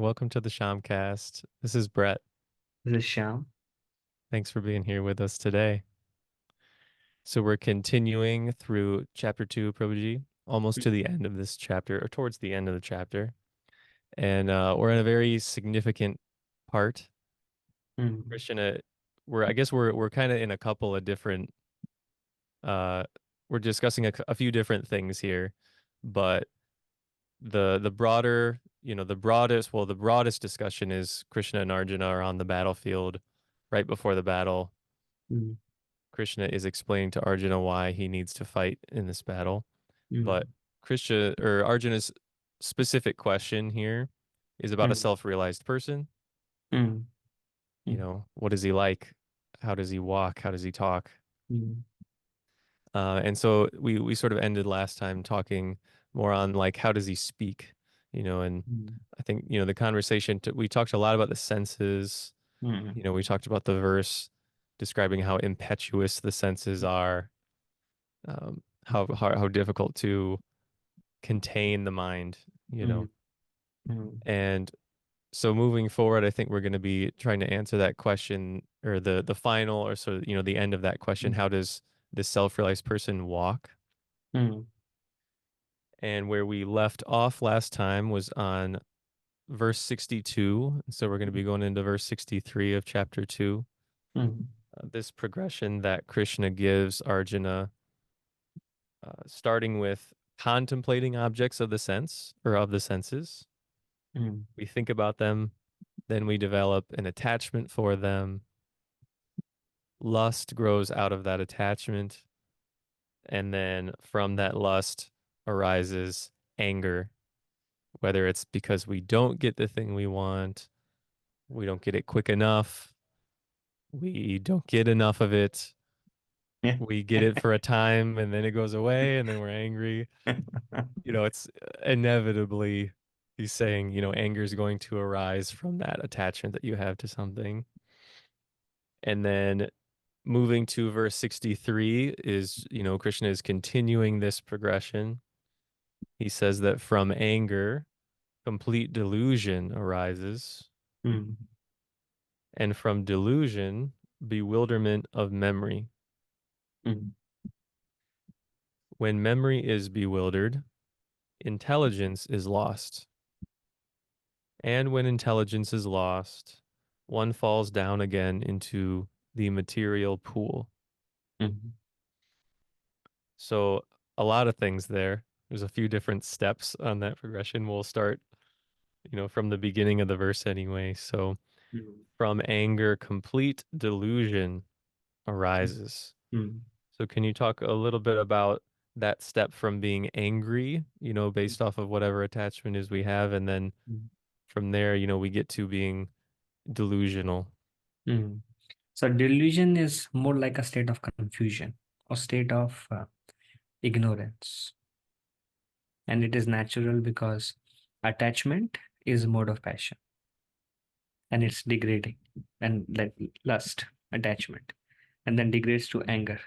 Welcome to the Shyamcast. This is Brett. This is Shyam. Thanks for being here with us today. So we're continuing through chapter 2, Prabhuji, almost to the end of this chapter, or towards the end of the chapter. And we're in a very significant part. Mm, Krishna, I guess we're kind of in a couple of different uh we're discussing a few different things here, but the broader, the broadest discussion is Krishna and Arjuna are on the battlefield right before the battle. mm, Krishna is explaining to Arjuna why he needs to fight in this battle. But mm, Krishna or Arjuna's specific question here is about a mm, self-realized person. mm, mm, What is he like? How does he walk? How does he talk? mm, And so we sort of ended last time talking more on like how does he speak? And mm, I think, the conversation we talked a lot about the senses. mm, We talked about the verse describing how impetuous the senses are, how difficult to contain the mind, you know. mm, mm, And so moving forward, I think we're going to be trying to answer that question or the final or sort of, the end of that question. mm, How does this self-realized person walk? mm, And where we left off last time was on verse 62. So we're going to be going into verse 63 of chapter 2. mm, This progression that Krishna gives Arjuna, starting with contemplating objects of the sense or of the senses. mm, We think about them, then we develop an attachment for them. Lust grows out of that attachment. And then from that lust arises anger, whether it's because we don't get the thing we want, we don't get it quick enough, we don't get enough of it, yeah. we get it for a time and then it goes away and then we're angry. It's inevitably, he's saying, anger is going to arise from that attachment that you have to something. And then moving to verse 63 is, Krishna is continuing this progression. He says that from anger, complete delusion arises, Mm, and from delusion, bewilderment of memory. mm, When memory is bewildered, intelligence is lost. And when intelligence is lost, one falls down again into the material pool. mm, So, a lot of things there. There's a few different steps on that progression. We'll start, from the beginning of the verse anyway. So, mm, from anger, complete delusion arises. mm, So, can you talk a little bit about that step from being angry, based off of whatever attachment is we have, and then mm, from there, we get to being delusional. mm. So delusion is more like a state of confusion or state of ignorance, and it is natural because attachment is mode of passion, and it's degrading, and like lust, attachment, and then degrades to anger,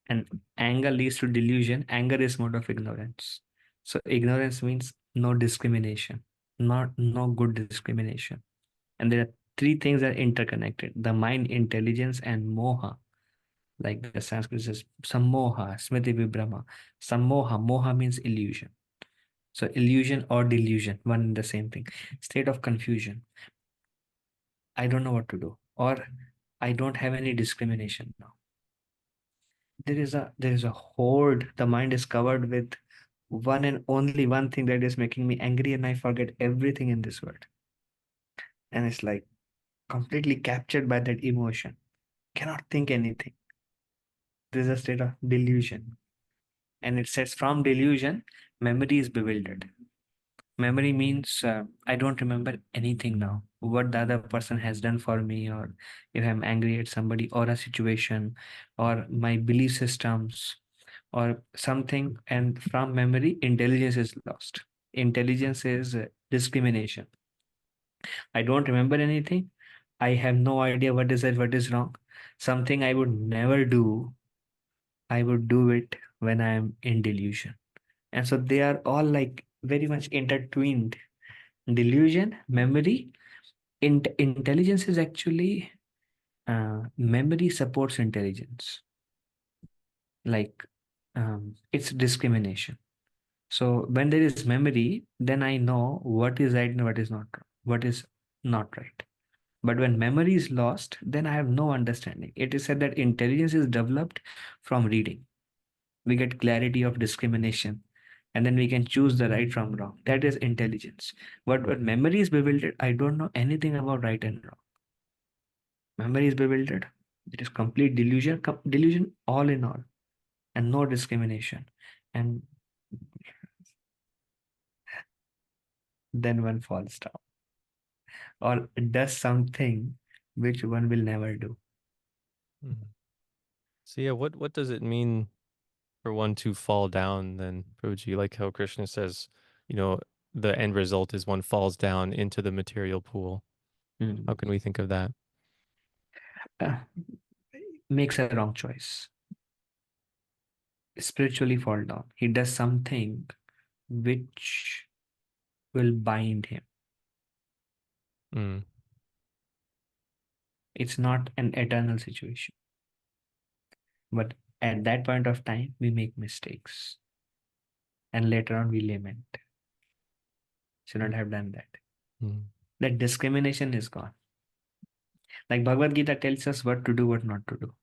and anger leads to delusion. Anger is mode of ignorance. So ignorance means no discrimination, not no good discrimination. And there are three things that are interconnected: the mind, intelligence, and moha. Like the Sanskrit says, sammoha, smriti vibrama. Sammoha, moha means illusion. So illusion or delusion, one and the same thing. State of confusion. I don't know what to do, or I don't have any discrimination now. There is a horde. The mind is covered with one and only one thing that is making me angry, and I forget everything in this world. And it's like completely captured by that emotion. Cannot think anything. This is a state of delusion. And it says from delusion, memory is bewildered. Memory means I don't remember anything now. What the other person has done for me, or if I'm angry at somebody or a situation, or my belief systems, or something. And from memory, intelligence is lost. Intelligence is discrimination. I don't remember anything. I have no idea what is right, what is wrong. Something I would never do, I would do it when I am in delusion. And so they are all like very much intertwined. Delusion, memory, intelligence is actually memory supports intelligence. Like it's discrimination. So when there is memory, then I know what is right and what is not wrong, what is not right. But when memory is lost, then I have no understanding. It is said that intelligence is developed from reading. We get clarity of discrimination, and then we can choose the right from wrong. That is intelligence. But when memory is bewildered, I don't know anything about right and wrong. Memory is bewildered. It is complete delusion, delusion all in all, and no discrimination. And then one falls down or does something which one will never do. Mhm. So yeah, what does it mean for one to fall down then, Prabhuji? Like how Krishna says, you know, the end result is one falls down into the material pool. How Mm. can we think of that? Uh, Makes a wrong choice. Spiritually fall down. He does something which will bind him. Mm, It's not an eternal situation. But at that point of time, we make mistakes. And later on, we lament. Should not have done that. mm, That discrimination is gone. Like Bhagavad Gita tells us what to do, what not to do.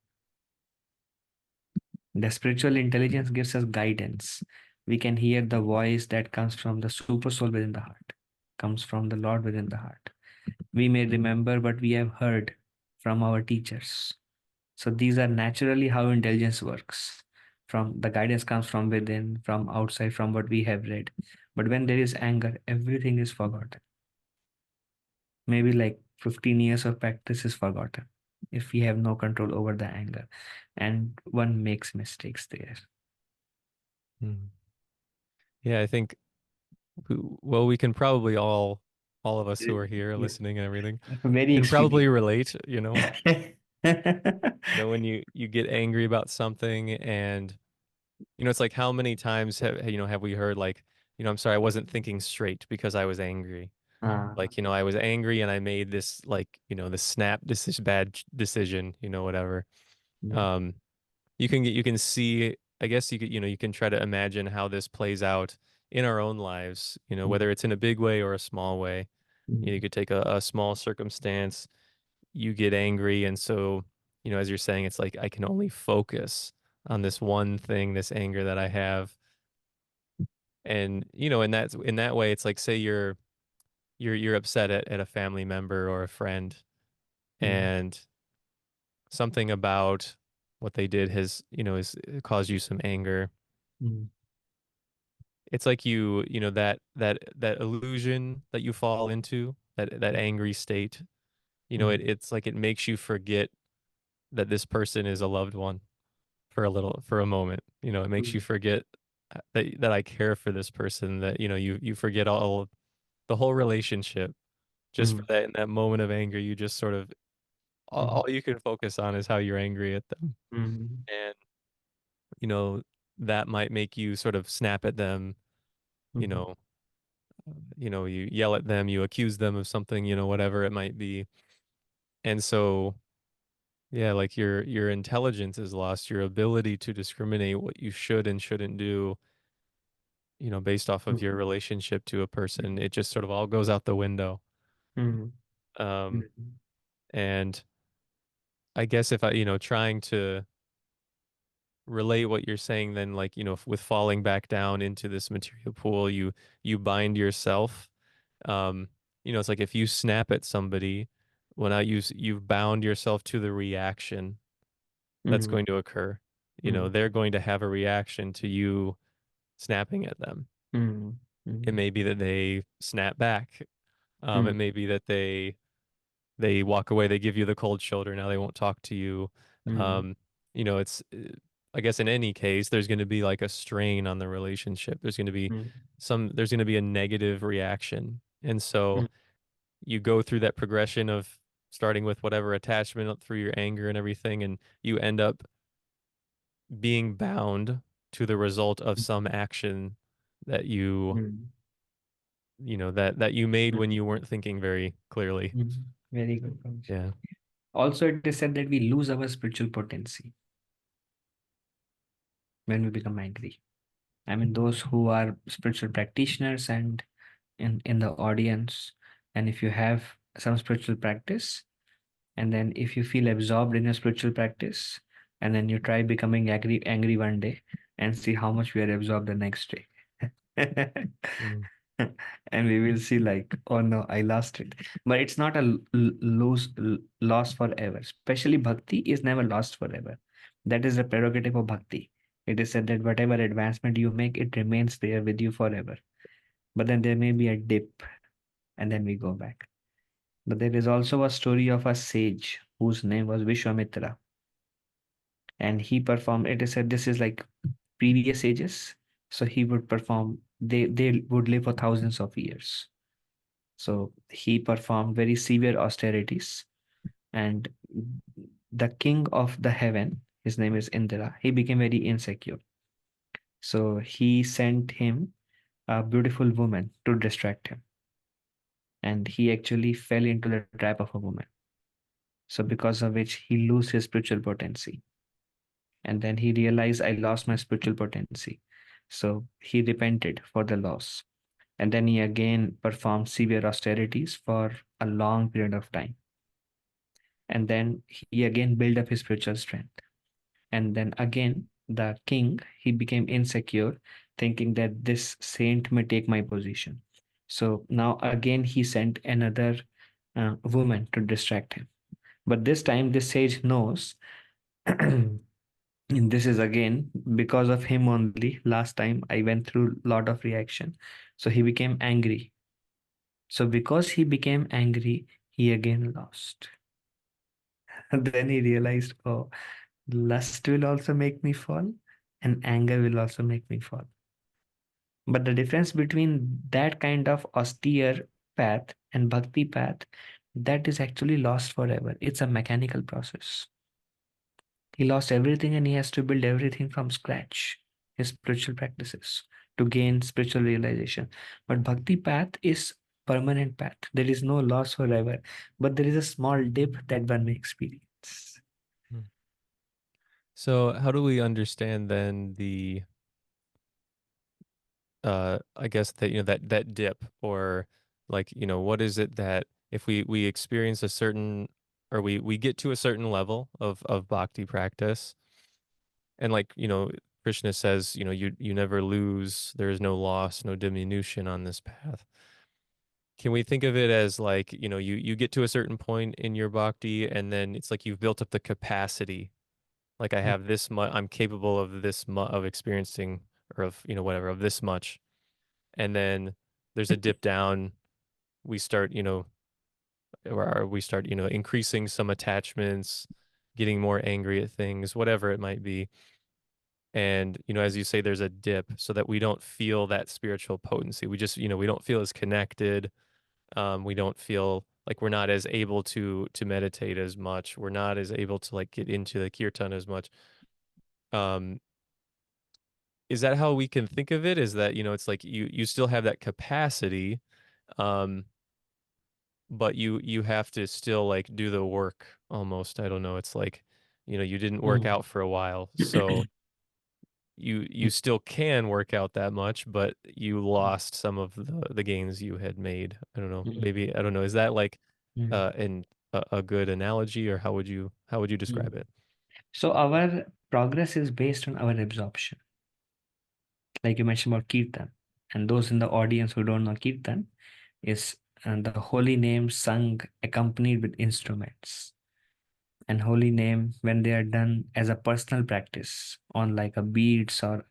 The spiritual intelligence gives us guidance. We can hear the voice that comes from the super soul within the heart, comes from the Lord within the heart. We may remember what we have heard from our teachers. So these are naturally how intelligence works. From the guidance comes from within, from outside, from what we have read. But when there is anger, everything is forgotten. Maybe like 15 years of practice is forgotten if we have no control over the anger, and one makes mistakes there. mm. Yeah, I think well, we can probably all of us who are here Yeah. listening and everything Very can extreme. probably relate, you know. You know, when you get angry about something and you know, it's like how many times have we heard like, you know, I'm sorry, I wasn't thinking straight because I was angry. Ah, Like, you know, I was angry and I made this like, you know, the snap this bad decision, you know, whatever. mm, Um, you can see, I guess you could, you know, you can try to imagine how this plays out in our own lives, you know, mm, whether it's in a big way or a small way. You know, you mm, could take a small circumstance, you get angry, and so, you know, as you're saying, it's like I can only focus on this one thing, this anger that I have. And, you know, in that way, it's like say you're upset at a family member or a friend, mm, and something about what they did has, you know, has caused you some anger. mm, It's like you know, that illusion that you fall into, that angry state, you know, mm, it's like it makes you forget that this person is a loved one for a moment. You know, it makes you mm, forget that I care for this person, that, you know, you forget all the whole relationship just for mm, that in that moment of anger. You just sort of mm, all you can focus on is how you're angry at them. mm, And, you know, that might make you sort of snap at them, you mm, know, you yell at them, you accuse them of something, you know, whatever it might be. And so, yeah, like your intelligence is lost, your ability to discriminate what you should and shouldn't do, you know, based off of your mm, relationship to a person. It just sort of all goes out the window. mm, Um, mm, and I guess if I, you know, trying to relate what you're saying, then like, you know, with falling back down into this material pool, you bind yourself. Um, you know, it's like if you snap at somebody, well, now you've bound yourself to the reaction that's mm, going to occur. You know, mm, they're going to have a reaction to you snapping at them. mm, It mm, may be that they snap back. It mm, may be that they walk away, they give you the cold shoulder, now they won't talk to you. mm, Um, you know, it's I guess in any case, there's going to be like a strain on the relationship. mm, There's going to be a negative reaction. And so mm, you go through that progression of starting with whatever attachment up through your anger and everything, and you end up being bound to the result of some action that you mm, that you made when Mhm. you weren't thinking very clearly. Mhm. Very good point. Yeah. Also, it is said that we lose our spiritual potency when we become angry. I mean, those who are spiritual practitioners and in the audience, and if you have some spiritual practice, and then if you feel absorbed in your spiritual practice, and then you try becoming angry one day, and see how much we are absorbed the next day. Mm, And we will see like, oh no, I lost it. But it's not a loss forever. Especially bhakti is never lost forever. That is the prerogative of bhakti. It is said that whatever advancement you make, it remains there with you forever. But then there may be a dip, and then we go back. But there is also a story of a sage whose name was Vishwamitra, and he performed. It is said this is like previous ages, so he would perform. They would live for thousands of years. So he performed very severe austerities, and the king of the heaven, his name is Indra, he became very insecure. So he sent him a beautiful woman to distract him, and he actually fell into the trap of a woman. So because of which he lose his spiritual potency, and then he realized I lost my spiritual potency. So he repented for the loss, and then he again performed severe austerities for a long period of time, and then he again built up his spiritual strength. And then again the king, he became insecure, thinking that this saint may take my position. So now again he sent another woman to distract him, but this time this sage knows. And this is again because of him only. Last time I went through a lot of reaction, so he became angry. So because he became angry, he again lost. And then he realized, oh, lust will also make me fall, and anger will also make me fall. But the difference between that kind of austere path and bhakti path, that is actually lost forever. It's a mechanical process. He lost everything and he has to build everything from scratch, his spiritual practices, to gain spiritual realization. But bhakti path is permanent path. There is no loss forever, but there is a small dip that one may experience. mm. So how do we understand then the I guess that that dip, or like what is it that if we experience a certain, or we get to a certain level of bhakti practice, and like Krishna says, you never lose, there is no loss, no diminution on this path. Can we think of it as like you get to a certain point in your bhakti, and then it's like you've built up the capacity, like I have this much, I'm capable of this much of experiencing, or of whatever, of this much, and then there's a dip down. We start, or we start, increasing some attachments, getting more angry at things, whatever it might be. And, as you say, there's a dip so that we don't feel that spiritual potency. We just, we don't feel as connected. We don't feel like we're not as able to meditate as much. We're not as able to like get into the kirtan as much. Um, is that how we can think of it? Is that, it's like you still have that capacity, um, but you have to still like do the work almost. I don't know. It's like, you didn't work Mm. out for a while, so you still can work out that much, but you lost some of the gains you had made. I don't know. Mm. Maybe I don't know. Is that like Mm. a good analogy, or how would you Mm. describe it? So our progress is based on our absorption. Like you mentioned about Kirtan. And those in the audience who don't know Kirtan is the holy name sung accompanied with instruments. And holy name, when they are done as a personal practice on like a beads or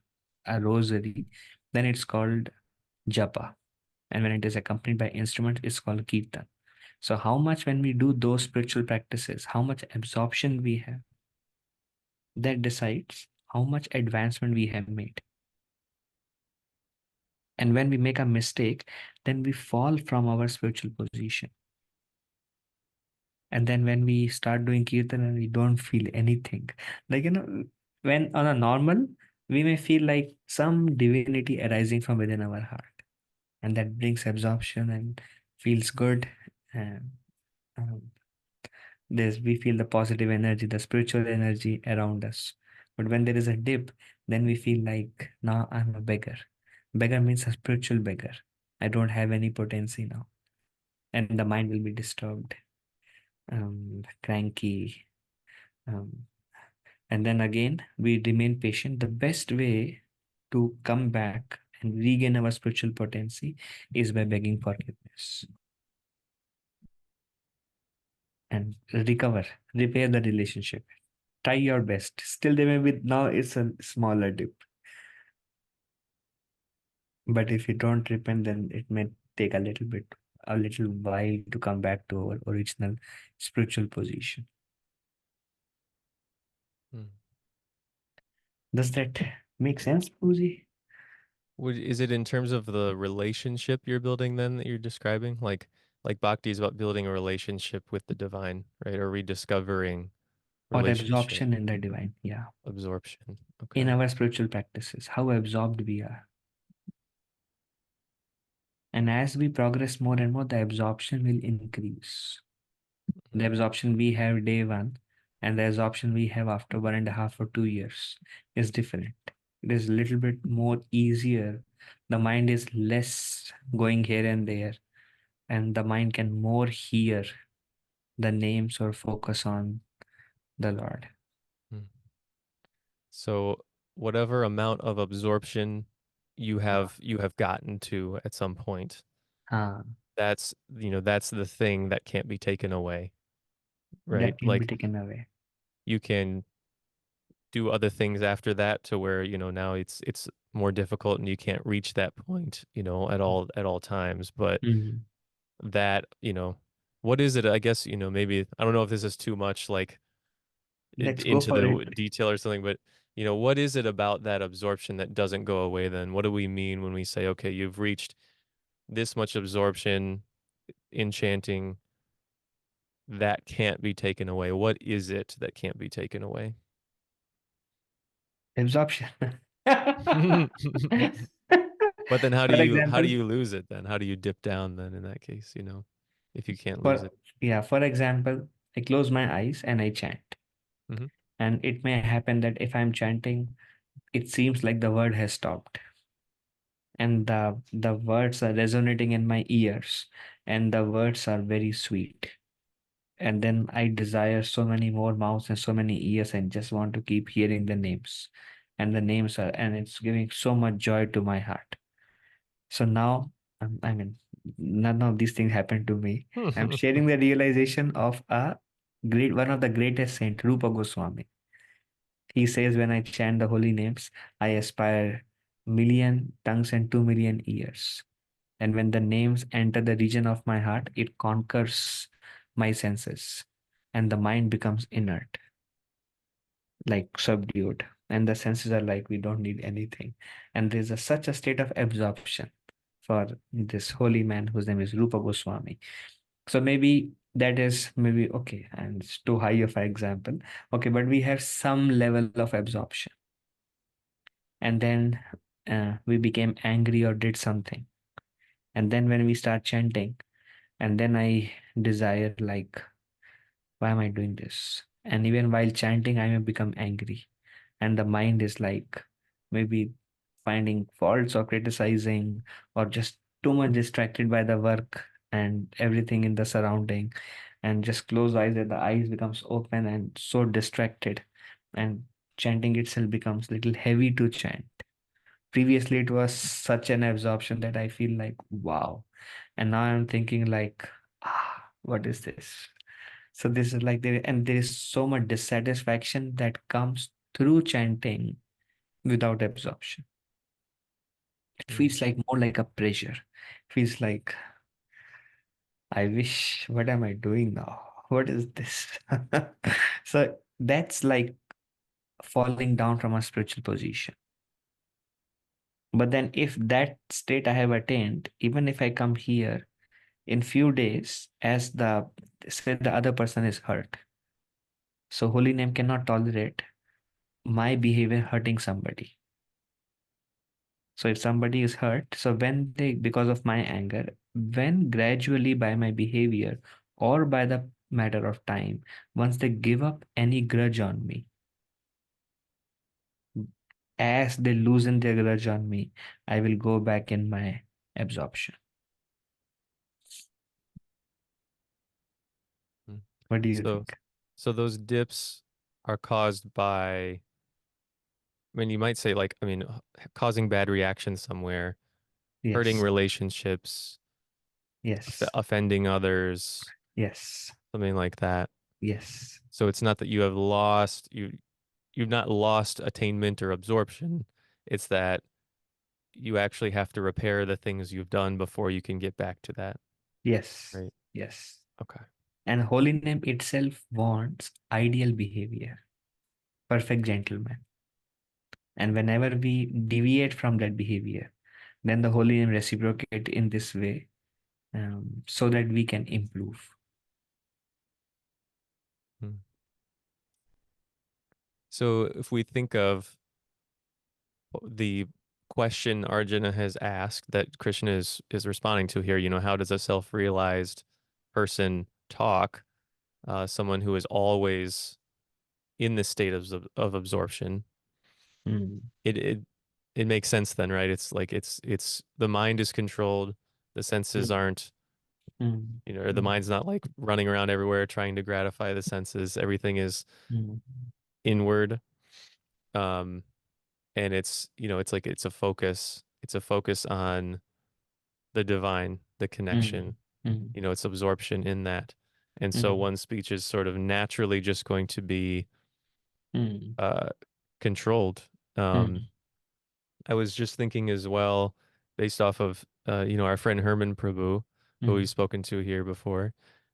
a rosary, then it's called japa. And when it is accompanied by instrument, it's called kirtan. So how much when we do those spiritual practices, how much absorption we have, that decides how much advancement we have made. And when we make a mistake, then we fall from our spiritual position. And then when we start doing kirtan and we don't feel anything, like, when on a normal, we may feel like some divinity arising from within our heart. and that brings absorption and feels good. And um, we feel the positive energy, the spiritual energy around us. But when there is a dip, then we feel like now I'm a beggar. Beggar means a spiritual beggar. I don't have any potency now, and the mind will be disturbed, cranky. Um, and then again, we remain patient. The best way to come back and regain our spiritual potency is by begging forgiveness and recover, repair the relationship. Try your best. Still, there may be now it's a smaller dip, but if you don't repent, then it may take a little while to come back to our original spiritual position. Hmm. Does that make sense, Pooji? Is it in terms of the relationship you're building then that you're describing? Like bhakti is about building a relationship with the divine, right? Or rediscovering Or relationship, absorption in the divine? Yeah. absorption. In Okay. our spiritual practices, how absorbed we are. And as we progress more and more, the absorption will increase. The Hmm. absorption we have day one and the absorption we have after 1.5 or 2 years is different. It is a little bit more easier. The mind is less going here and there, and the mind can more hear the names or focus on the Lord. Hmm. So whatever amount of absorption you have gotten to at some point, Ah, that's the thing that can't be taken away, right? that can be Like taken away. you can do other things after that to where, now it's more difficult and you can't reach that point, at all times. But Mhm. that, what is it? I guess, maybe I don't know if this is too much like Let's go into for it. the detail or something, but what is it about that absorption that doesn't go away then? What do we mean when we say, okay, you've reached this much absorption in chanting that can't be taken away? What is it that can't be taken away? Absorption. But then For how do example, you lose it then? How do you dip down then in that case, if you can't lose for it? yeah, for example, I close my eyes and I chant. Hmm. And it may happen that if I'm chanting, it seems like the word has stopped. And the words are resonating in my ears, and the words are very sweet. And then I desire so many more mouths and so many ears and just want to keep hearing the names. And the names are, and it's giving so much joy to my heart. So now, I mean, none of these things happened to me. I'm sharing the realization of one of the greatest saint, Rupa Goswami. He says, when I chant the holy names, I aspire million tongues and 2 million ears. And when the names enter the region of my heart, it conquers my senses, and the mind becomes inert, like subdued. And the senses are like, we don't need anything. And there's such a state of absorption for this holy man whose name is Rupa Goswami. So maybe that is maybe okay, and it's too high of an example. Okay, but we have some level of absorption, and then we became angry or did something. And then when we start chanting, and then I desire, like, why am I doing this? And even while chanting, I may become angry. And the mind is like maybe finding faults or criticizing or just too much distracted by the work and everything in the surrounding, and just close eyes and the eyes becomes open and so distracted, and chanting itself becomes little heavy to chant. Previously it was such an absorption that I feel like wow, and now I'm thinking like, what is this? So this is like there, and there is so much dissatisfaction that comes through chanting without absorption. It Hmm. feels like more like a pressure. Feels like, I wish, what am I doing now? What is this? So that's like falling down from a spiritual position. But then if that state I have attained, even if I come here in few days, as the say the other person is hurt. So holy name cannot tolerate my behavior hurting somebody. So if somebody is hurt, so when they, because of my anger, when gradually by my behavior or by the matter of time, once they give up any grudge on me, as they loosen their grudge on me, I will go back in my absorption. Mm. What do you So, think? so those dips are caused by, I mean, you might say like, I mean, causing bad reactions somewhere, hurting Yes, relationships, yes, offending others, yes, something like that. yes, So it's not that you've not lost attainment or absorption. It's that you actually have to repair the things you've done before you can get back to that, yes, right? yes. Okay. And holy name itself wants ideal behavior, perfect gentleman. And whenever we deviate from that behavior, then the holy name reciprocate in this way, so that we can improve. Hmm. So if we think of the question Arjuna has asked that Krishna is responding to here, how does a self-realized person talk? Someone who is always in this state of absorption. Mm, It it makes sense then, right? It's like it's the mind is controlled, the senses mm, aren't, mm, or the mm, mind's not like running around everywhere trying to gratify the senses. Everything is mm, inward. Um, and it's like it's a focus on the divine, the mm, connection, mm, it's absorption in that. And so mm, one speech is sort of naturally just going to be mm, uh controlled. Um, mm, I was just thinking as well, based off of our friend Herman Prabhu, who we've mm, spoken to here before.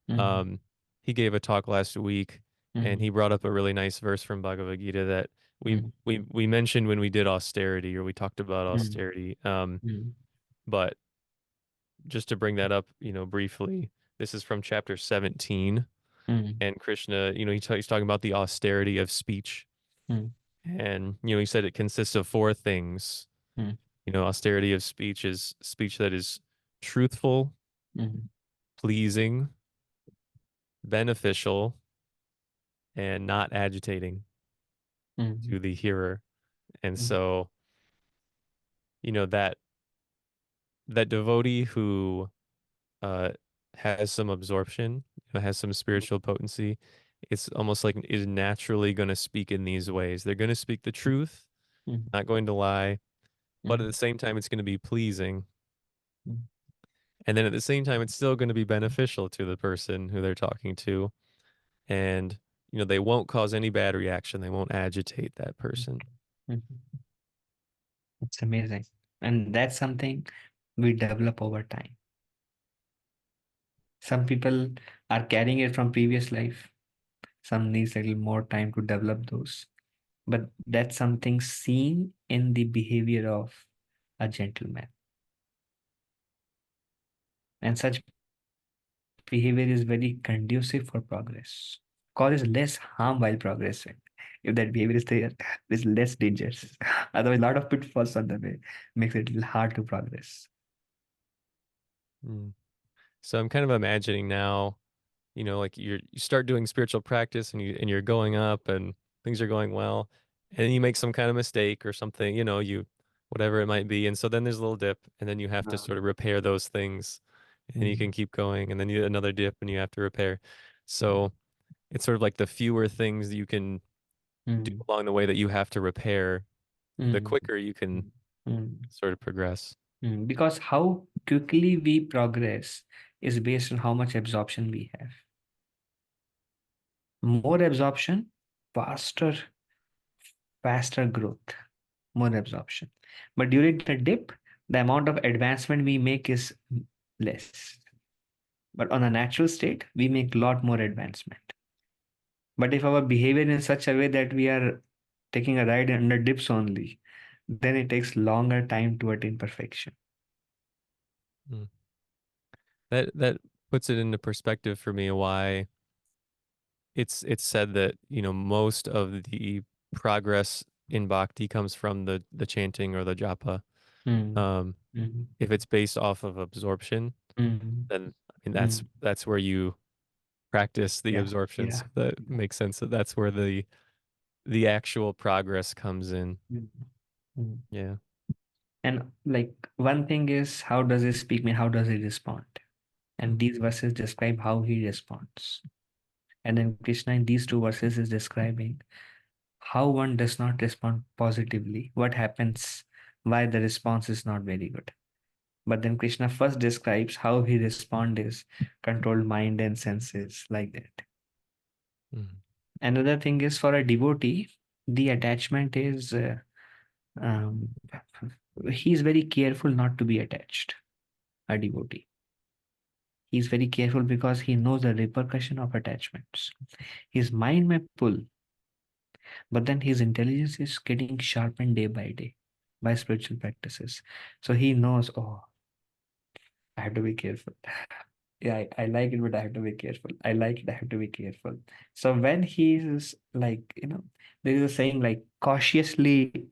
mm, Um, he gave a talk last week and mm, he brought up a really nice verse from Bhagavad Gita that we mm, we mentioned when we did austerity or we talked about mm, austerity. mm, But just to bring that up, briefly, this is from chapter 17, mm, and Krishna, he's talking about the austerity of speech. mm, And, he said it consists of four things. mm, Austerity of speech is speech that is truthful, mm, pleasing, beneficial, and not agitating mm, to the hearer. And mm, so, that devotee who uh has some absorption, has some spiritual potency, it's almost like is naturally going to speak in these ways. They're going to speak the truth, mm, not going to lie, but at the mm, same time, it's going to be pleasing. mm, And then at the same time, it's still going to be beneficial to the person who they're talking to. And, they won't cause any bad reaction. They won't agitate that person. mm. It's amazing. And that's something we develop over time. Some people are carrying it from previous life. Some needs a little more time to develop those. But that's something seen in the behavior of a gentleman. And such behavior is very conducive for progress. Causes less harm while progressing. If that behavior is there, it's less dangerous. Otherwise, a lot of pitfalls on the way makes it a little hard to progress. Mm. So I'm kind of imagining now, like you start doing spiritual practice and you're going up and things are going well, and then you make some kind of mistake or something, you whatever it might be, and so then there's a little dip, and then you have to sort of repair those things, and you Mm, can keep going, and then you another dip, and you have to repair. So it's sort of like the fewer things that you can do mm, along the way that you have to repair, the mm, quicker you can mm, sort of progress. Because how quickly we progress is based on how much absorption we have. More absorption, faster, faster growth, more absorption. But during the dip, the amount of advancement we make is less. But on a natural state, we make a lot more advancement. But if our behavior in such a way that we are taking a ride under dips only, then it takes longer time to attain perfection. Mm. That puts it into perspective for me why it's said that, most of the progress in bhakti comes from the chanting or the japa. Mm, Um, mm, if it's based off of absorption, mm, then I mean mm. that's where you practice the Yeah, absorption. yeah. So that makes sense. That that's where the actual progress comes in. Mm, mm. Yeah. And like one thing is, how does he speak? Mean, how does he respond? And Mm, these verses describe how he responds. And then Krishna in these two verses is describing how one does not respond positively, what happens, why the response is not very good. But then Krishna first describes how he responds is controlled mind and senses like that. mm, Another thing is for a devotee, the attachment is um, he's very careful not to be attached. A devotee, he's very careful because he knows the repercussion of attachments. His mind may pull, but then his intelligence is getting sharpened day by day by spiritual practices. So he knows, oh, I have to be careful. Yeah, I like it, but I have to be careful. I like it, I have to be careful. So when he's like, there is a saying like cautiously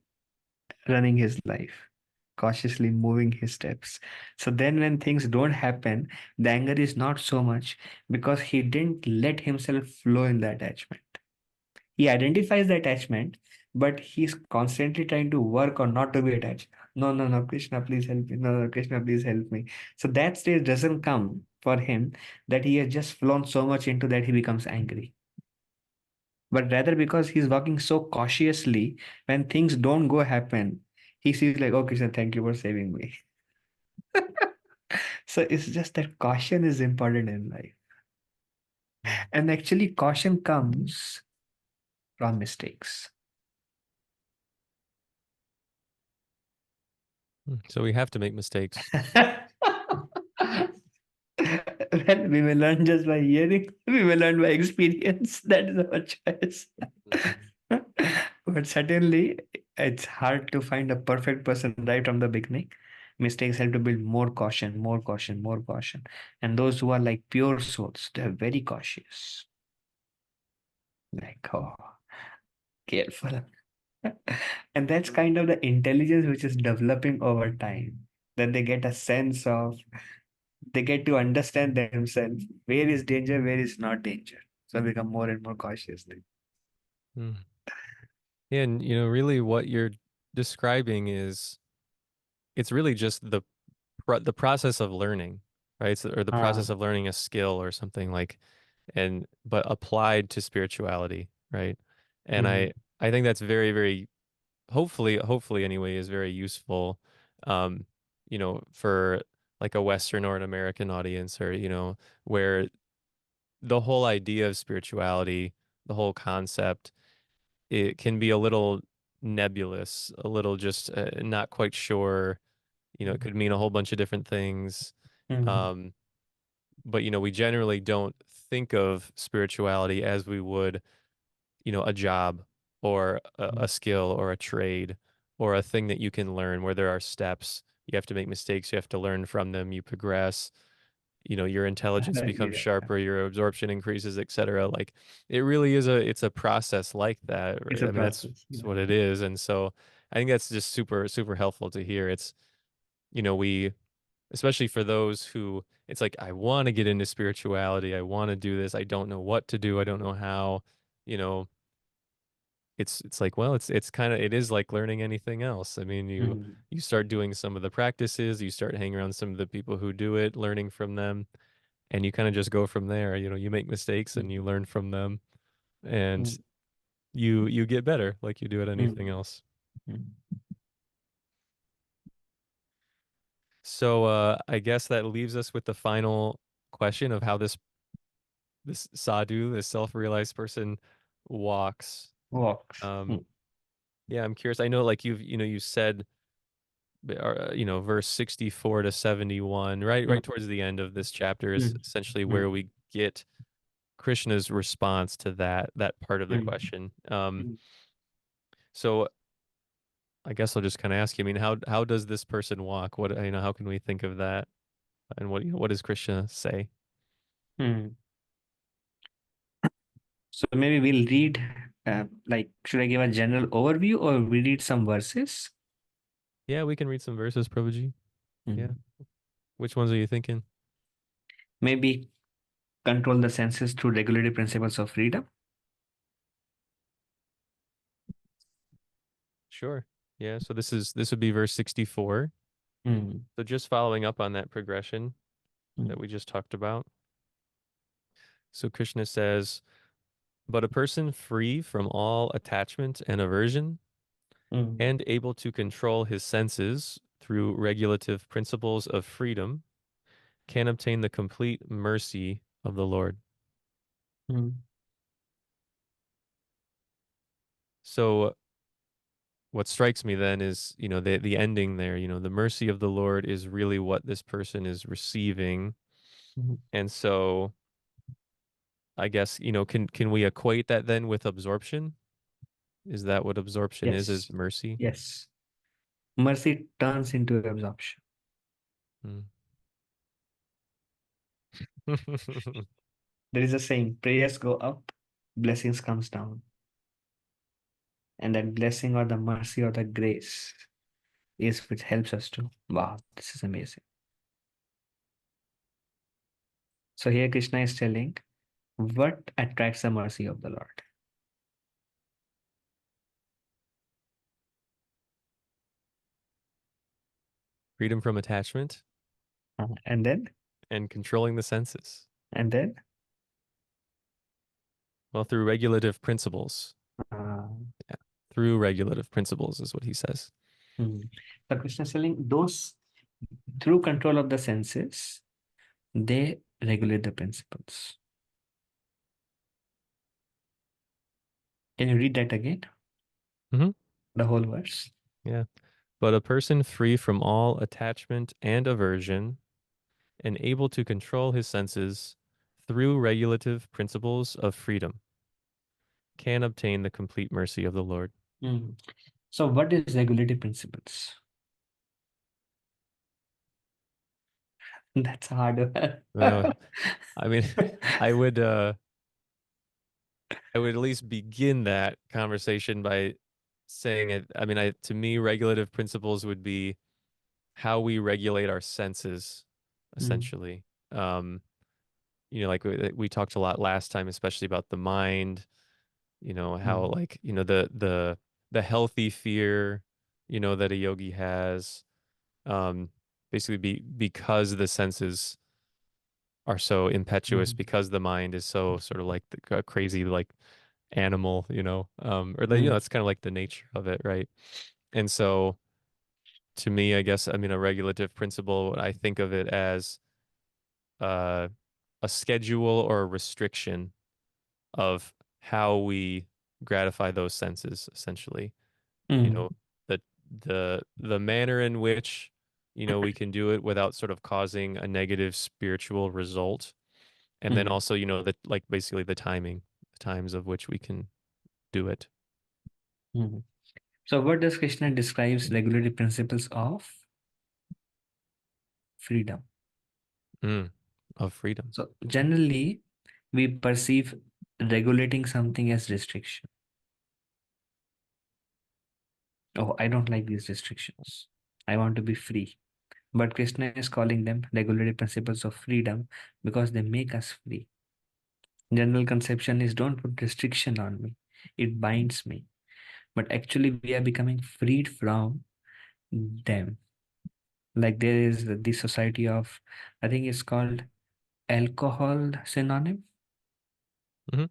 running his life, cautiously moving his steps. So then when things don't happen, the anger is not so much because he didn't let himself flow in the attachment. He identifies the attachment, but he's constantly trying to work on not to be attached. No, no, no, Krishna, please help me. No, no, Krishna, please help me. So that stage doesn't come for him that he has just flown so much into that he becomes angry. But rather because he's working so cautiously, when things don't go happen, he sees like, oh Krishna, thank you for saving me. So it's just that caution is important in life. mm, And actually, caution comes from mistakes. mm. So we have to make mistakes. Well, we will learn just by hearing, we will learn by experience. That is our choice. Mhm. But certainly, it's hard to find a perfect person right from the beginning. Mistakes help to build more caution, more caution, more caution. And those who are like pure souls, they're very cautious. Like, oh, careful. And that's kind of the intelligence which is developing over time. Then they get a sense of, they get to understand themselves. Where is danger, where is not danger. So become more and more cautious. Mm. Yeah, and really what you're describing is it's really just the process of learning, right? So, or the Ah, process of learning a skill or something like, and but applied to spirituality, right? And mm, I think that's very, very hopefully anyway is very useful, um, for like a Western or an American audience, or where the whole idea of spirituality, the whole concept, it can be a little nebulous, a little just not quite sure. It could mean a whole bunch of different things. mm, Um, but we generally don't think of spirituality as we would, a job or a skill or a trade or a thing that you can learn where there are steps. You have to make mistakes, you have to learn from them, you progress, your intelligence becomes yeah, sharper, your absorption increases, etc. Like it really is it's a process like that, it's right? a I mean, that's process. that's Yeah. what it is. And so I think that's just super, super helpful to hear. It's, we especially for those who it's like, I want to get into spirituality, I want to do this, I don't know what to do, I don't know how, you know, it's like, well, it's kind of, it is like learning anything else. I mean, Mm, you start doing some of the practices, you start hanging around some of the people who do it, learning from them, and you kind of just go from there. You make mistakes and you mm, learn from them, and mm, you get better like you do at anything mm, else. mm. So I guess that leaves us with the final question of how this sadhu, this self-realized person, walks. Walks. Um, Mm, yeah, I'm curious. I know, like you said, verse 64 to 71, right mm, towards the end of this chapter is mm, essentially where mm, we get Krishna's response to that part of the mm, question. mm, So I guess I'll just kind of ask you. I mean, how does this person walk? What how can we think of that? And what does Krishna say? mm. So maybe we'll read, like, should I give a general overview or we read some verses? Yeah, we can read some verses, Prabhuji. Yeah. Mm. Which ones are you thinking? Maybe control the senses through regulative principles of freedom. Sure. Yeah, so this would be verse 64. Mm. So just following up on that progression that Mm. we just talked about. So Krishna says, but a person free from all attachment and aversion Mm. and able to control his senses through regulative principles of freedom can obtain the complete mercy of the Lord. Mm. So what strikes me then is, the ending there, the mercy of the Lord is really what this person is receiving. Mm. And so I guess, can we equate that then with absorption? Is that what absorption is Yes. mercy? Yes. Mercy turns into absorption. Hmm. There is a saying, prayers go up, blessings comes down. And that blessing or the mercy or the grace is which helps us to. Wow, this is amazing. So here Krishna is telling what attracts the mercy of the Lord. Freedom from attachment And then, and controlling the senses. and then, Well, through regulative principles. uh, Yeah. Through regulative principles is what he says. hmm. So Krishna is telling those through control of the senses, they regulate the principles. Can you read that again? Hmm. The whole verse. Yeah. But a person free from all attachment and aversion and able to control his senses through regulative principles of freedom can obtain the complete mercy of the Lord. Hmm. So what is regulative principles? That's a hard Uh, one. I mean, I would I would at least begin that conversation by saying it. I mean, to me, regulative principles would be how we regulate our senses, Hmm. essentially. Um, like we talked a lot last time, especially about the mind, how Hmm. like, the healthy fear, that a yogi has, um, basically because the senses are so impetuous, Hmm. because the mind is so sort of like the crazy, like animal, or Hmm. that's kind of like the nature of it, right? And so to me, I guess, I mean, a regulative principle, I think of it as uh, a schedule or a restriction of how we gratify those senses, essentially. You Hmm. know, the the manner in which, we can do it without sort of causing a negative spiritual result. And then Hmm. also, the like basically the timing, the times of which we can do it. Hmm. So what does Krishna describes regulative principles of freedom? Mm, of freedom. So generally, we perceive regulating something as restriction. Oh, I don't like these restrictions. I want to be free. But Krishna is calling them regulative principles of freedom because they make us free. General conception is don't put restriction on me. It binds me. But actually, we are becoming freed from them. Like there is the society of, I think it's called alcohol synonym, Hmm. Yeah.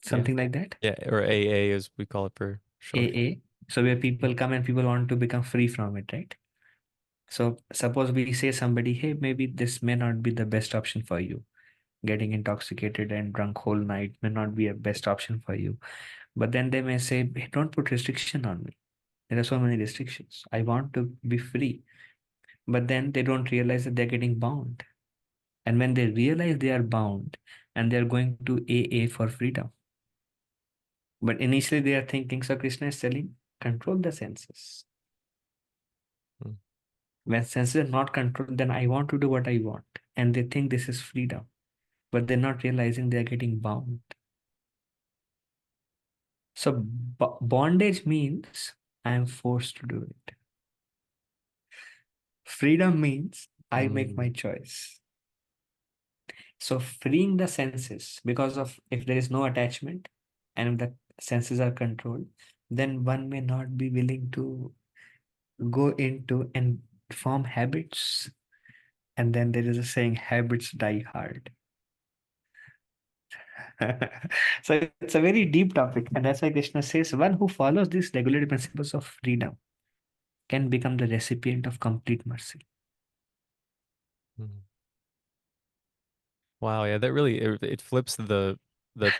something like that. Yeah. Or AA as we call it for short. AA. So where people come and people want to become free from it, right? So suppose we say somebody, hey, maybe this may not be the best option for you. Getting intoxicated and drunk whole night may not be a best option for you. But then they may say, hey, don't put restriction on me. There are so many restrictions. I want to be free. But then they don't realize that they're getting bound. And when they realize they are bound and they're going to AA for freedom. But initially they are thinking, so Krishna is telling, control the senses. Mm. When senses are not controlled, then I want to do what I want. And they think this is freedom, but they're not realizing they're getting bound. So bondage means I am forced to do it. Freedom means I make my Mm, choice. So freeing the senses, because of if there is no attachment and if the senses are controlled, then one may not be willing to go into and form habits. And then there is a saying, habits die hard. So it's a very deep topic. And that's why Krishna says, one who follows these regulative principles of freedom can become the recipient of complete mercy. mm. Wow, yeah, that really it flips the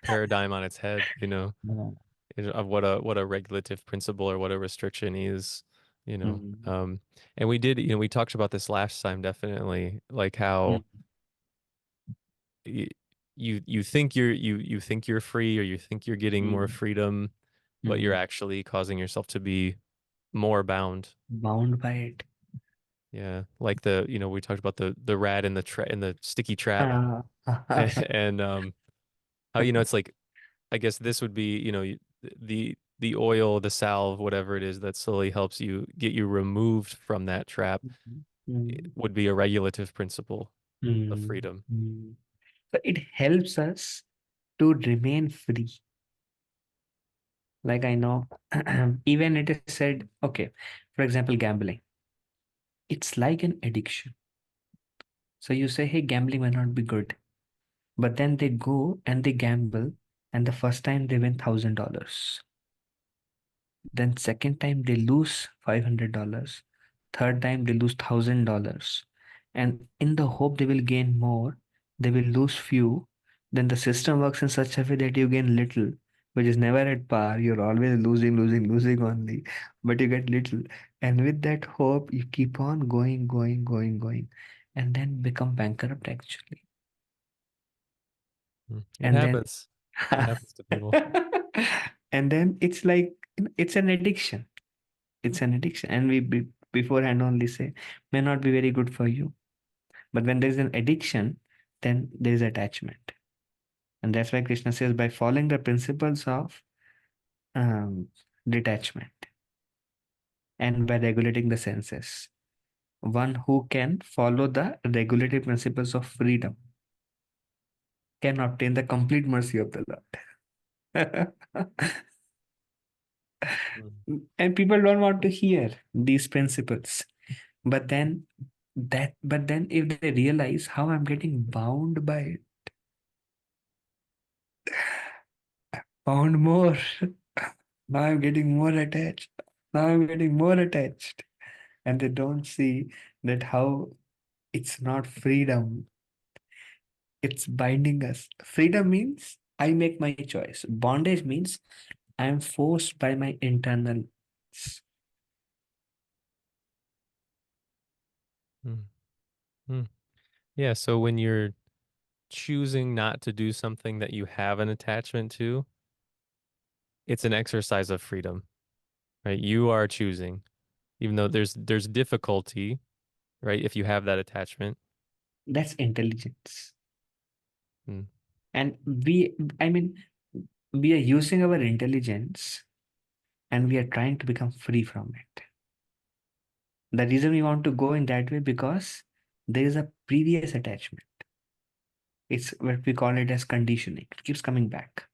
paradigm on its head, you know, Yeah. of what a regulative principle or what a restriction is, you know. Mm, And we did, you know, we talked about this last time definitely, like how mm, y- you think you think you're free or you think you're getting more mm, freedom, but you're mm. actually causing yourself to be more bound. Bound by it. Yeah, like the, you know, we talked about the rat in the sticky trap Ah. and how, you know, it's like, I guess this would be, you know, the oil, the salve, whatever it is that slowly helps you get you removed from that trap Mm, would be a regulative principle of mm, freedom. mm. So it helps us to remain free. Like I know, even it is said, okay, for example, gambling. It's like an addiction. So you say, hey, gambling might not be good. But then they go and they gamble, and the first time they win $1,000. Then second time they lose $500. Third time they lose $1,000. And in the hope they will gain more, they will lose few. Then the system works in such a way that you gain little, which is never at par. You're always losing, losing, losing only, but you get little. And with that hope, you keep on going, going, going, going, and then become bankrupt actually. It And then happens. It happens to people. and then it's like it's an addiction. It's an addiction, and beforehand only say may not be very good for you. But when there is an addiction, then there is attachment, and that's why Krishna says by following the principles of um, detachment and by regulating the senses, one who can follow the regulative principles of freedom can obtain the complete mercy of the Lord. Mm. And people don't want to hear these principles, but then if they realize how I'm getting bound by it, bound more, now I'm getting more attached, now I'm getting more attached, and they don't see that how it's not freedom, it's binding us. Freedom means I make my choice. Bondage means I'm forced by my internal. Mm. Mm. Yeah, so when you're choosing not to do something that you have an attachment to, it's an exercise of freedom, right? You are choosing, even though there's difficulty, right? If you have that attachment. That's intelligence. Mm. And I mean, we are using our intelligence and we are trying to become free from it. The reason we want to go in that way because there is a previous attachment. It's what we call it as conditioning. It keeps coming back.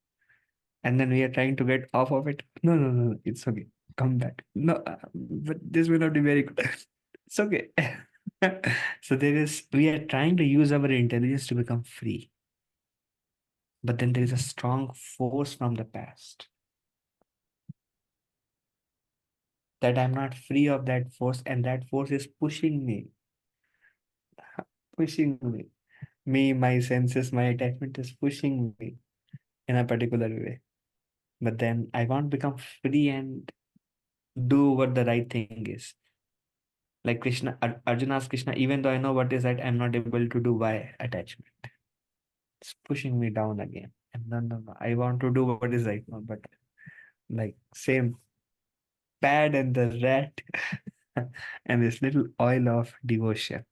And then we are trying to get off of it. No, no, no, no, it's okay. Come back. No, but this will not be very good. It's okay. So we are trying to use our intelligence to become free. But then there is a strong force from the past that I'm not free of that force, and that force is pushing me, my senses, my attachment is pushing me in a particular way. But then I want to become free and do what the right thing is. Like Arjuna asked Krishna, even though I know what is right, I'm not able to do why attachment. It's pushing me down again. And no, no, no. I want to do what is right now, but like same pad and the rat and this little oil of devotion.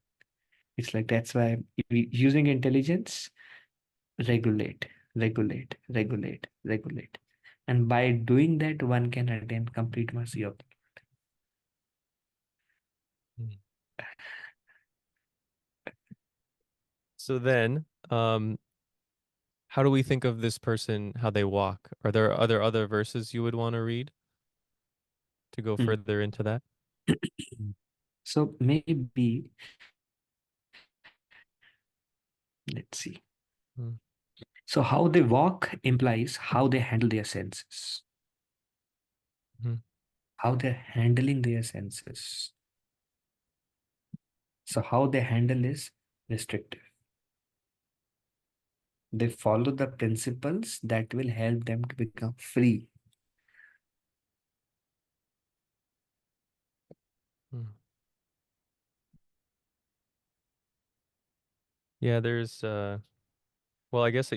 It's like that's why using intelligence, regulate, regulate, regulate, regulate. And by doing that, one can attain complete mercy of. Mm. So then, how do we think of this person, how they walk? Are there other verses you would want to read to go Hmm. further into that? So maybe, let's see. Mm, So how they walk implies how they handle their senses, mhm, how they're handling their senses. So how they handle is restrictive. They follow the principles that will help them to become free. mm. Yeah, there's well, I guess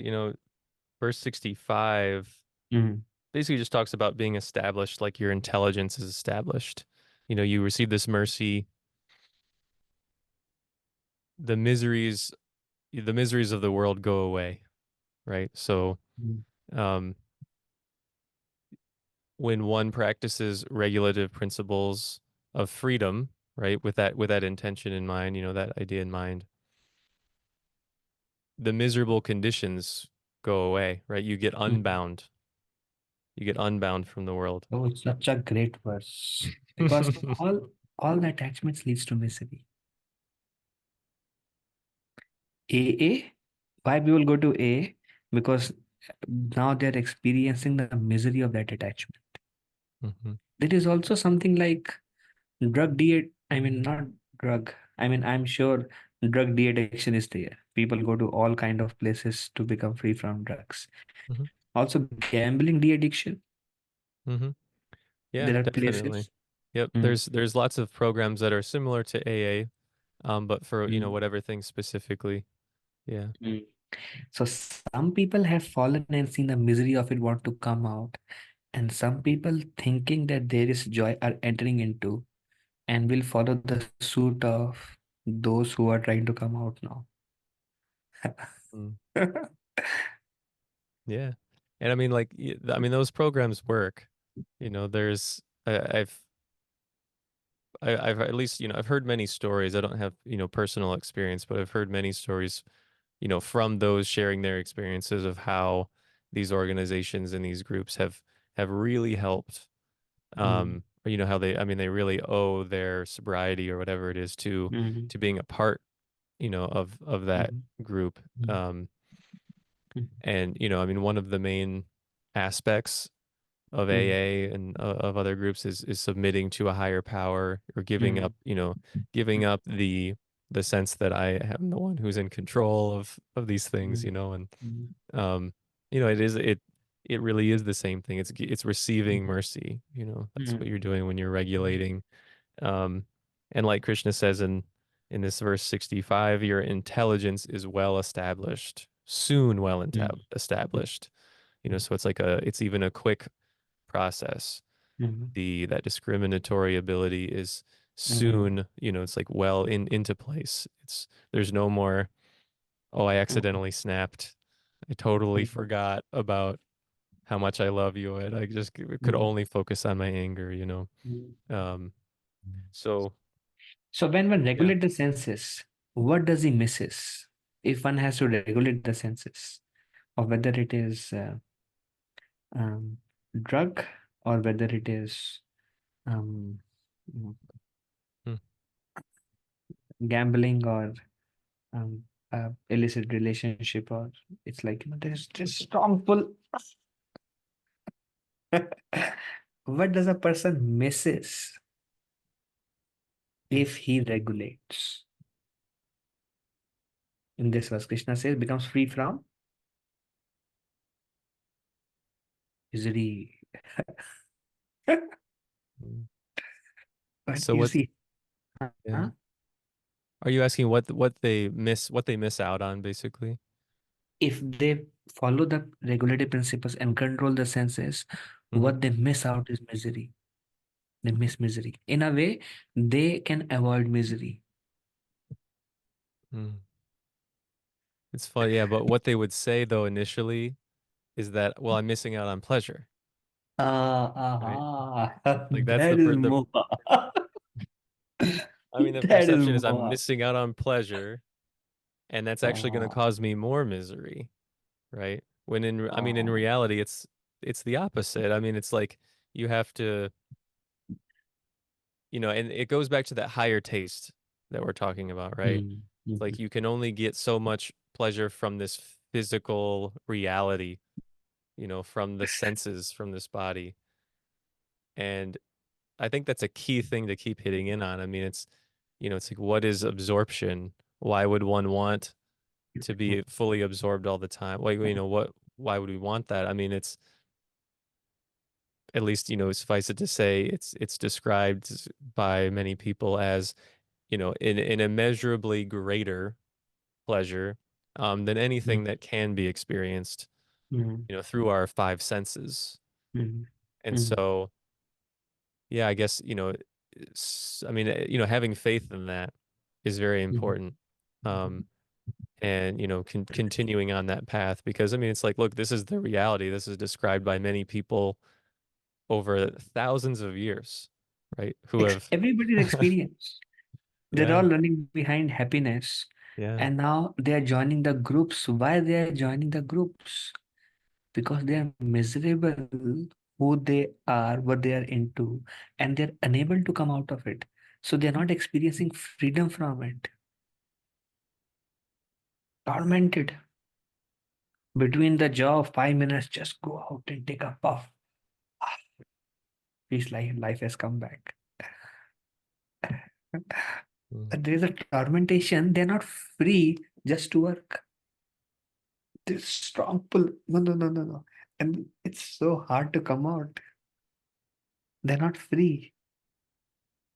verse 65 Mhm. basically just talks about being established, like your intelligence is established. You receive this mercy, the miseries the miseries of the world go away, right? So, Mhm. um, when one practices regulative principles of freedom, right, with that intention in mind, that idea in mind, the miserable conditions go away, right? Mhm. You get unbound from the world. Oh, it's such a great verse because all the attachments leads to misery. AA, why people go to A? Because now they're experiencing the misery of that attachment. Mhm, There is also something like drug de I mean not drug. I mean I'm sure drug de-addiction is there. People go to all kind of places to become free from drugs. mhm, Also gambling de-addiction. mhm. Yeah, There are definitely. places. Yep, Mm, there's lots of programs that are similar to AA, but for, mm, whatever thing specifically. Yeah. mm. So some people have fallen and seen the misery of it want to come out. And some people thinking that there is joy are entering into and will follow the suit of those who are trying to come out now. Mm. Yeah. And I mean, like, I mean, those programs work. There's, I've at least, I've heard many stories. I don't have, personal experience, but I've heard many stories, from those sharing their experiences of how these organizations and these groups have really helped. Mm, Or, how I mean, they really owe their sobriety or whatever it is mm, to being a part, of that mm, group. mm, mm, And, I mean, one of the main aspects of mm, AA and of other groups is submitting to a higher power or mm, giving up the sense that I am the one who's in control of these things, mm, and mm, um, it really is the same thing. It's receiving mercy, that's what mm, you're doing when you're regulating. Um, and like Krishna says in this verse 65, your intelligence is well established, soon well mm, established. mm, So it's even a quick process. mm, That discriminatory ability is mm, soon, it's like well into place. There's no more, oh, I mm, accidentally snapped. I totally mm, forgot about how much I love you, and I just could mm, only focus on my anger. mm. Um, so So when one yeah. regulate the senses, what does he misses? If one has to regulate the senses, or whether it is um, drug or whether it is um, mm, Hmm. gambling or illicit relationship, or it's like there's this strong pull. What does a person misses if he regulates? In this verse, Krishna says, becomes free from misery. Hmm. But So you what? see, Yeah. huh? Are you asking what they miss out on basically? If they follow the regulative principles and control the senses, Hmm. what they miss out is misery. They miss misery. In a way, they can avoid misery. Hmm. It's funny, yeah, but what they would say though initially is that, well, I'm missing out on pleasure, right? Like that's That is the more. I mean the That is perception is I'm more. missing out on pleasure, and that's actually going to Oh, cause me more misery, right? When I mean, in oh, reality, it's the opposite. I mean, it's like you have to, and it goes back to that higher taste that we're talking about, right? mm, It's mhm. like you can only get so much pleasure from this physical reality, from the senses, from this body. And I think that's a key thing to keep hitting in on. I mean, it's like, what is absorption? Why would one want to be fully absorbed all the time? Like, why would we want that? I mean, it's at least, suffice it to say, it's described by many people as, an immeasurably greater pleasure than anything Mm, that can be experienced, mm, through our five senses. mm, And mm, so, yeah, I guess, I mean, having faith in that is very mm, important. And, continuing on that path because, I mean, it's like, look, this is the reality. This is described by many people over thousands of years, right? Who have, Everybody's experience. They're yeah, all running behind happiness. yeah. And now they are joining the groups. Why they are joining the groups? Because they are miserable who they are, what they are into, and they're unable to come out of it. So they're not experiencing freedom from it. Tormented. Between the job, 5 minutes, just go out and take a puff. Feels like life has come back. Mm, There's a tormentation. They're not free just to work. This strong pull. No, no, no, no, no. And it's so hard to come out. They're not free.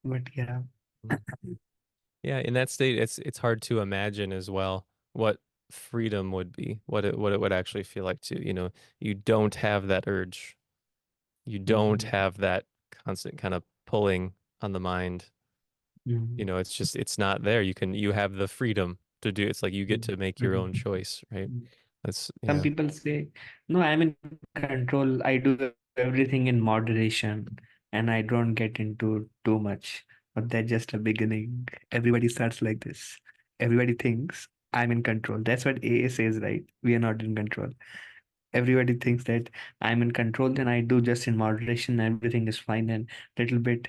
But yeah. mm. Yeah, in that state, it's hard to imagine as well what freedom would be, what it would actually feel like to, you don't have that urge. You don't Mhm. have that constant kind of pulling on the mind. Mhm. It's not there. You have the freedom to do. It's like you get to make your own Mhm. choice, right? Mhm. That's Some yeah. people say, no, I'm in control. I do everything in moderation and I don't get into too much. But that's just a beginning. Everybody starts like this. Everybody thinks I'm in control. That's what AA says, right? We are not in control. Everybody thinks that I'm in control, then I do just in moderation, everything is fine and little bit.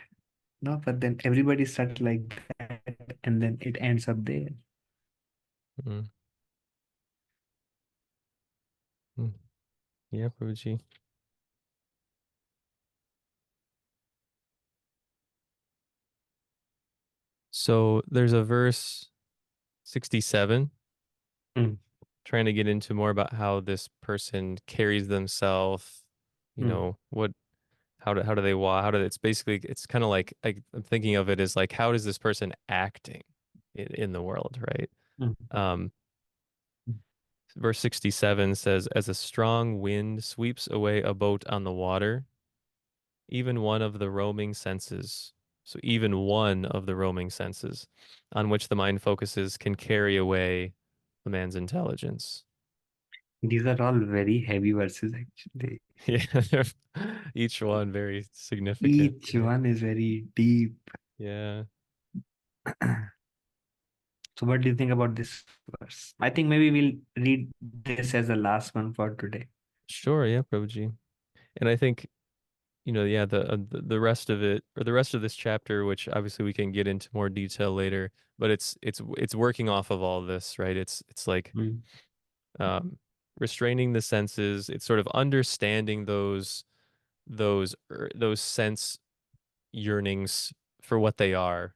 No, but then everybody starts like that and then it ends up there. Mm, mm. Yeah, Fuji. So there's a verse 67 Mm, trying to get into more about how this person carries themselves, mm, what how do they walk? It's basically it's kind of like I'm thinking of it as like how is this person acting in the world, right? mm, Um, verse 67 says, "As a strong wind sweeps away a boat on the water, even one of the roaming senses, so even one of the roaming senses on which the mind focuses can carry away a man's intelligence." these are all very heavy verses, actually. Yeah, each one very significant. Each Yeah. one is very deep. Yeah. So, what do you think about this verse? I think maybe we'll read this as the last one for today. Sure, yeah, Prabhuji. And I think, yeah, the rest of it or the rest of this chapter, which obviously we can get into more detail later, but it's working off of all this, right? It's like Mm, um restraining the senses, it's sort of understanding those sense yearnings for what they are.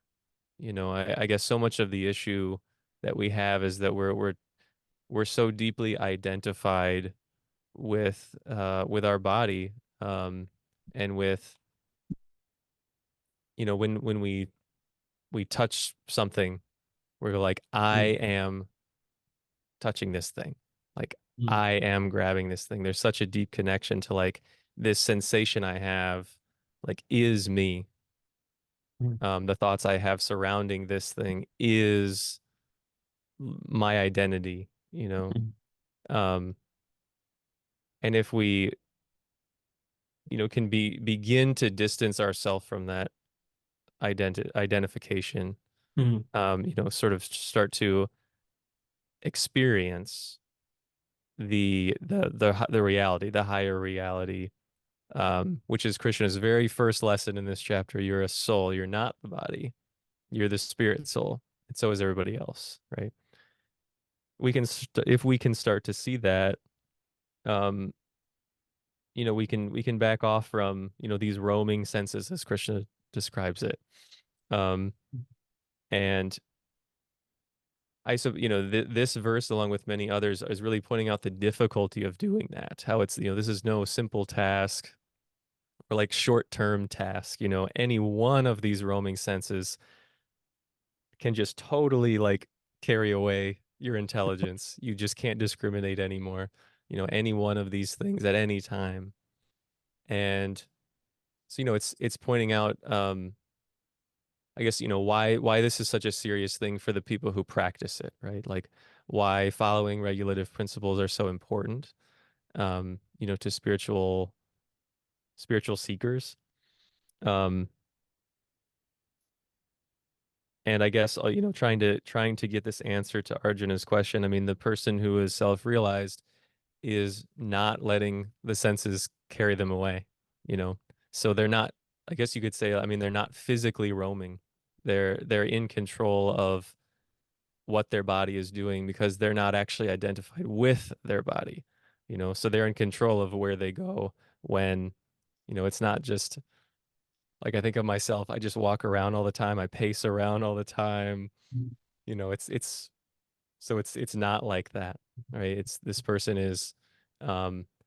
I guess so much of the issue that we have is that we're so deeply identified with our body, and with when we touch something, we're like, I mm, am touching this thing, like mm, I am grabbing this thing. There's such a deep connection to like this sensation I have, like is me. mm, The thoughts I have surrounding this thing is my identity, mm, um and if we can begin to distance ourselves from that identification, mm, sort of start to experience the reality, the higher reality, which is Krishna's very first lesson in this chapter. You're a soul. You're not the body. You're the spirit soul, and so is everybody else, right? If we can start to see that, um, we can back off from, these roaming senses as Krishna describes it. Um, and this verse, along with many others, is really pointing out the difficulty of doing that. How it's, this is no simple task or like short-term task. Any one of these roaming senses can just totally like carry away your intelligence. You just can't discriminate anymore. Any one of these things at any time. And so, it's pointing out, I guess, why this is such a serious thing for the people who practice it, right? Like why following regulative principles are so important, to spiritual seekers. Um, and I guess, trying to get this answer to Arjuna's question. I mean, the person who is self-realized is not letting the senses carry them away, you know. So they're not, I guess you could say, I mean, they're not physically roaming. They're in control of what their body is doing because they're not actually identified with their body, So they're in control of where they go when, it's not just like I think of myself, I just walk around all the time, I pace around all the time, it's so it's not like that, right? It's this person is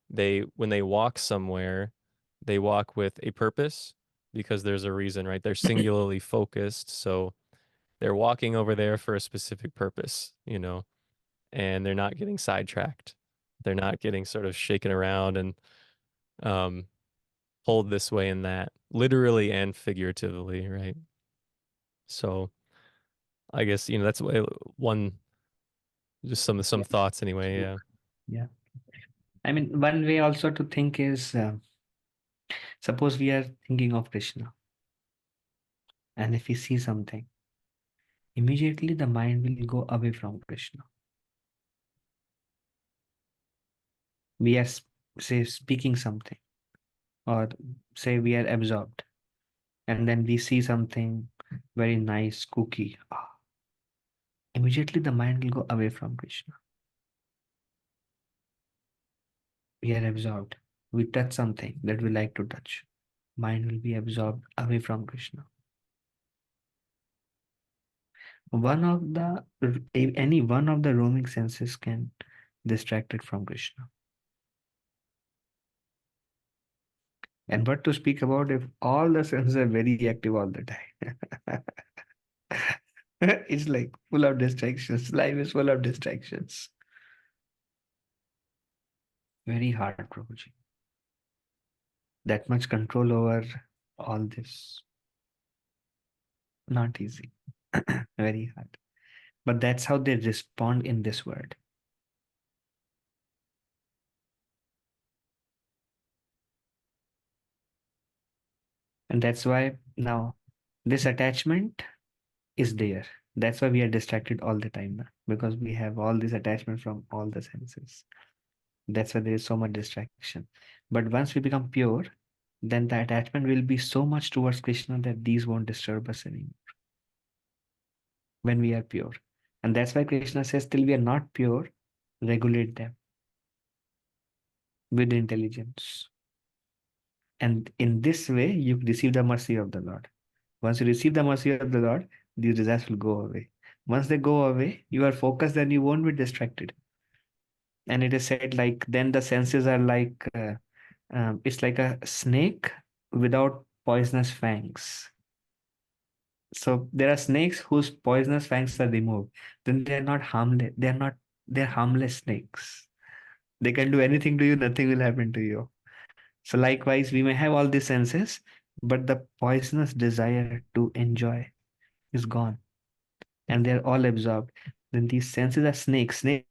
they when they walk somewhere, they walk with a purpose because there's a reason, right? They're singularly focused, so they're walking over there for a specific purpose, and they're not getting sidetracked. They're not getting sort of shaken around and um pulled this way and that, literally and figuratively, right? So I guess, that's one just some Yeah. thoughts anyway, yeah. Yeah. I mean, one way also to think is suppose we are thinking of Krishna, and if we see something, immediately the mind will go away from Krishna. We are, say, speaking something, or say we are absorbed, and then we see something very nice cookie. Immediately the mind will go away from Krishna. We are absorbed. We touch something that we like to touch. Mind will be absorbed away from Krishna. Any one of the roaming senses can distract it from Krishna. And what to speak about if all the senses are very active all the time? It's like full of distractions. Life is full of distractions. Very hard, Prabhuji. That much control over all this. Not easy. Very hard. But that's how they respond in this world. And that's why now this attachment is there. That's why we are distracted all the time now, because we have all this attachment from all the senses. That's why there is so much distraction. But once we become pure, then the attachment will be so much towards Krishna that these won't disturb us anymore when we are pure. And that's why Krishna says, till we are not pure, regulate them with intelligence. And in this way, you receive the mercy of the Lord. Once you receive the mercy of the Lord, these results will go away. Once they go away, you are focused, then you won't be distracted. And it is said like, then the senses are like, it's like a snake without poisonous fangs. So there are snakes whose poisonous fangs are removed. Then they are not harmless. They're harmless snakes. They can do anything to you, nothing will happen to you. So likewise, we may have all these senses, but the poisonous desire to enjoy is gone, and they're all absorbed. Then these senses are snakes. Snake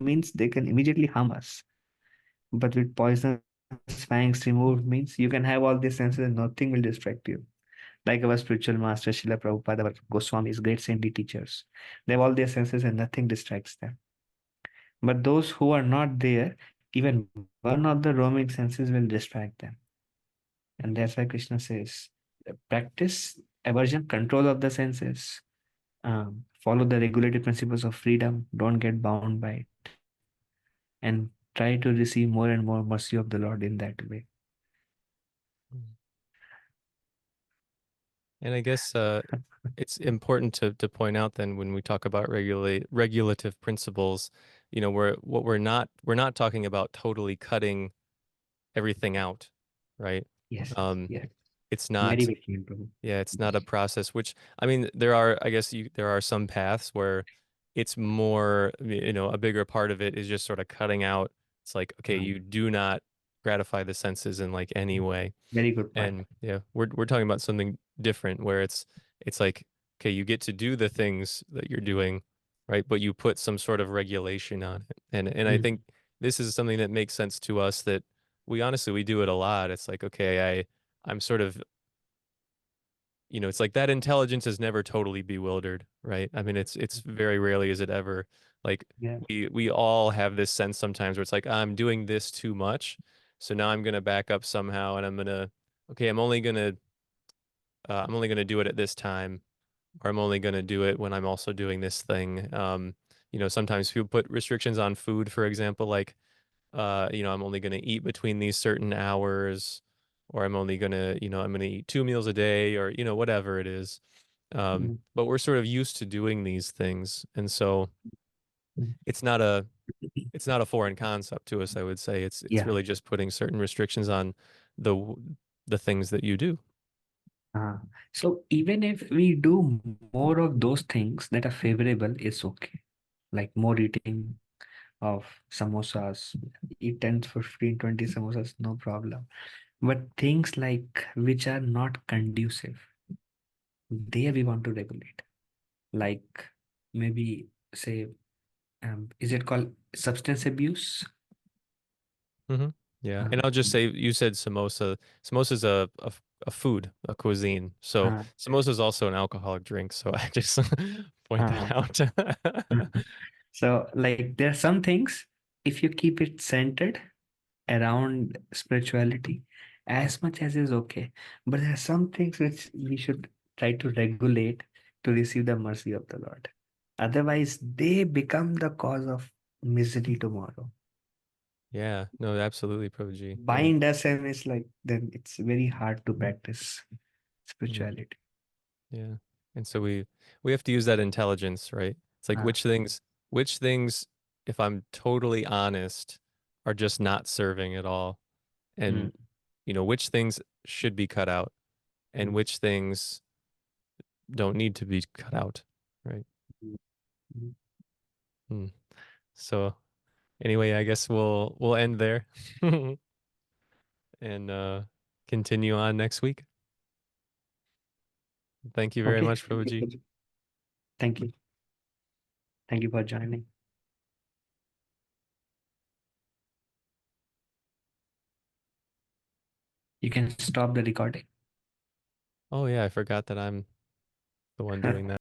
means they can immediately harm us. But with poisonous fangs removed means you can have all these senses and nothing will distract you. Like our spiritual master, Srila Prabhupada, our Goswamis, great saintly teachers. They have all their senses and nothing distracts them. But those who are not there, even one of the roaming senses will distract them. And that's why Krishna says, practice aversion, control of the senses, follow the regulative principles of freedom, don't get bound by it, and try to receive more and more mercy of the Lord in that way. Mm. And I guess it's important to point out then when we talk about regulative principles, we're not talking about totally cutting everything out, right? Yes, Um, yes. it's Very, not, very simple. yeah, it's not a process, which I mean, I guess there are some paths where it's more, a bigger part of it is just sort of cutting out. It's like, okay, Um, you do not gratify the senses in like any way. Very good point. And yeah, we're talking about something different where it's like, okay, you get to do the things that you're doing, right? But you put some sort of regulation on it. And I think Mm, this is something that makes sense to us that we do it a lot. It's like, okay, I'm sort of, it's like that intelligence is never totally bewildered, right? I mean, it's very rarely is it ever like yeah. we all have this sense sometimes where it's like I'm doing this too much. So now I'm gonna back up somehow and okay, I'm only gonna do it at this time, or I'm only gonna do it when I'm also doing this thing. Sometimes people put restrictions on food, for example, like I'm only gonna eat between these certain hours, or I'm gonna eat 2 meals a day, or whatever it is. Mm, But we're sort of used to doing these things, and so mm. it's not a it's not a foreign concept to us, I would say. It's Yeah. really just putting certain restrictions on the the things that you do. Uh, so even if we do more of those things that are favorable, it's okay. Like more eating of samosas, eat 10, 15, 20 samosas, no problem. But things like which are not conducive, there we want to regulate. Like maybe say, is it called substance abuse? Hmm. Yeah, and Uh, I'll just say you said samosa. Samosa is a food, a cuisine. So uh, samosa is also an alcoholic drink. So I just point that uh, out. so like there are some things, if you keep it centered around spirituality as much as is okay, but there are some things which we should try to regulate to receive the mercy of the Lord. Otherwise they become the cause of misery tomorrow, Yeah, no, absolutely, Prabhuji. Yeah. bind us, and it's like then it's very hard to practice Mm, spirituality. yeah. And so we have to use that intelligence, right? It's like uh, which things, if I'm totally honest, are just not serving at all. mm, And which things should be cut out and mm, which things don't need to be cut out, right? mm, mm. Hmm. So anyway, I guess we'll end there and continue on next week. Thank you very Okay, much, Prabhuji. thank you, thank you for joining. You can stop the recording. Oh yeah, I forgot that I'm the one doing that.